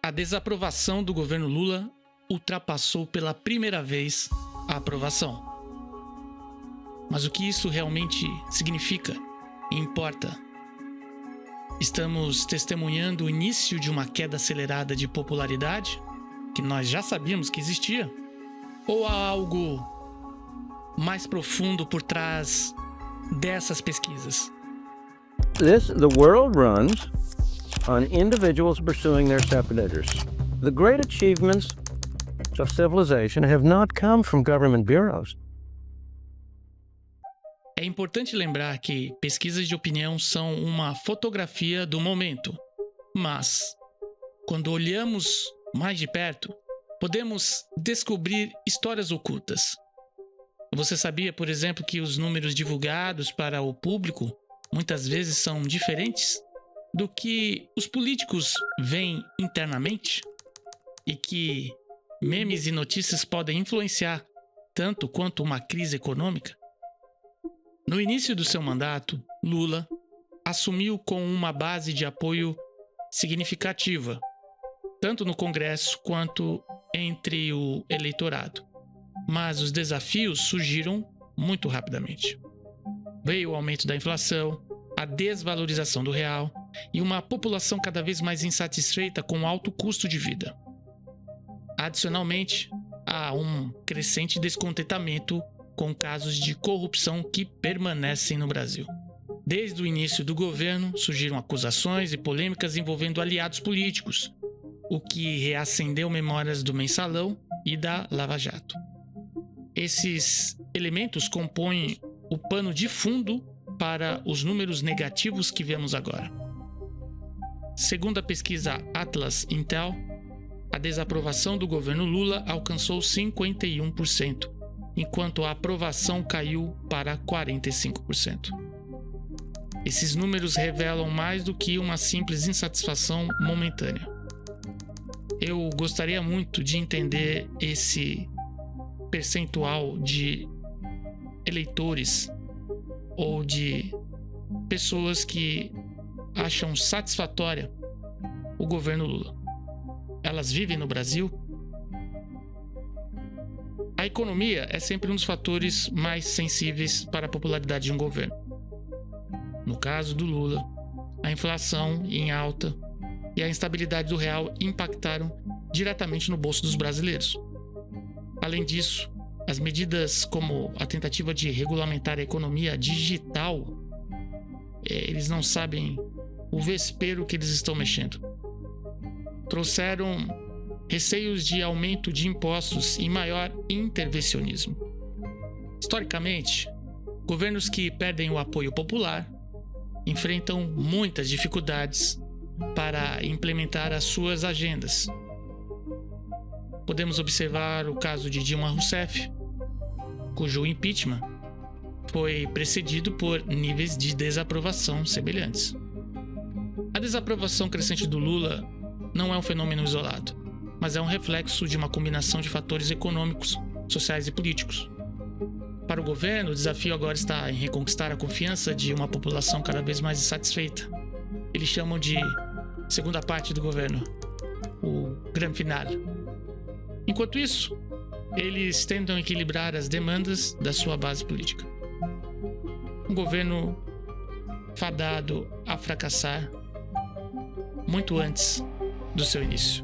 A desaprovação do governo Lula ultrapassou pela primeira vez a aprovação. Mas o que isso realmente significa e importa? Estamos testemunhando o início de uma queda acelerada de popularidade, que nós já sabíamos que existia? Ou há algo mais profundo por trás dessas pesquisas? The world runs on individuals pursuing their separate interests. The great achievements of civilization have not come from government bureaus. É importante lembrar que pesquisas de opinião são uma fotografia do momento, mas, quando olhamos mais de perto, podemos descobrir histórias ocultas. Você sabia, por exemplo, que os números divulgados para o público muitas vezes são diferentes do que os políticos veem internamente? E que memes e notícias podem influenciar tanto quanto uma crise econômica? No início do seu mandato, Lula assumiu com uma base de apoio significativa, tanto no Congresso quanto entre o eleitorado. Mas os desafios surgiram muito rapidamente. Veio o aumento da inflação, a desvalorização do real e uma população cada vez mais insatisfeita com o alto custo de vida. Adicionalmente, há um crescente descontentamento com casos de corrupção que permanecem no Brasil. Desde o início do governo, surgiram acusações e polêmicas envolvendo aliados políticos, o que reacendeu memórias do Mensalão e da Lava Jato. Esses elementos compõem o pano de fundo para os números negativos que vemos agora. Segundo a pesquisa Atlas Intel, a desaprovação do governo Lula alcançou 51%, enquanto a aprovação caiu para 45%. Esses números revelam mais do que uma simples insatisfação momentânea. Eu gostaria muito de entender esse percentual de eleitores ou de pessoas que acham satisfatória o governo Lula. Elas vivem no Brasil? A economia é sempre um dos fatores mais sensíveis para a popularidade de um governo. No caso do Lula, a inflação em alta e a instabilidade do real impactaram diretamente no bolso dos brasileiros. Além disso, as medidas como a tentativa de regulamentar a economia digital, eles não sabem o vespeiro que eles estão mexendo. Trouxeram receios de aumento de impostos e maior intervencionismo. Historicamente, governos que perdem o apoio popular enfrentam muitas dificuldades para implementar as suas agendas. Podemos observar o caso de Dilma Rousseff, cujo impeachment foi precedido por níveis de desaprovação semelhantes. A desaprovação crescente do Lula não é um fenômeno isolado, mas é um reflexo de uma combinação de fatores econômicos, sociais e políticos. Para o governo, o desafio agora está em reconquistar a confiança de uma população cada vez mais insatisfeita. Eles chamam de segunda parte do governo, o grande finale. Enquanto isso, eles tentam equilibrar as demandas da sua base política. Um governo fadado a fracassar muito antes do seu início.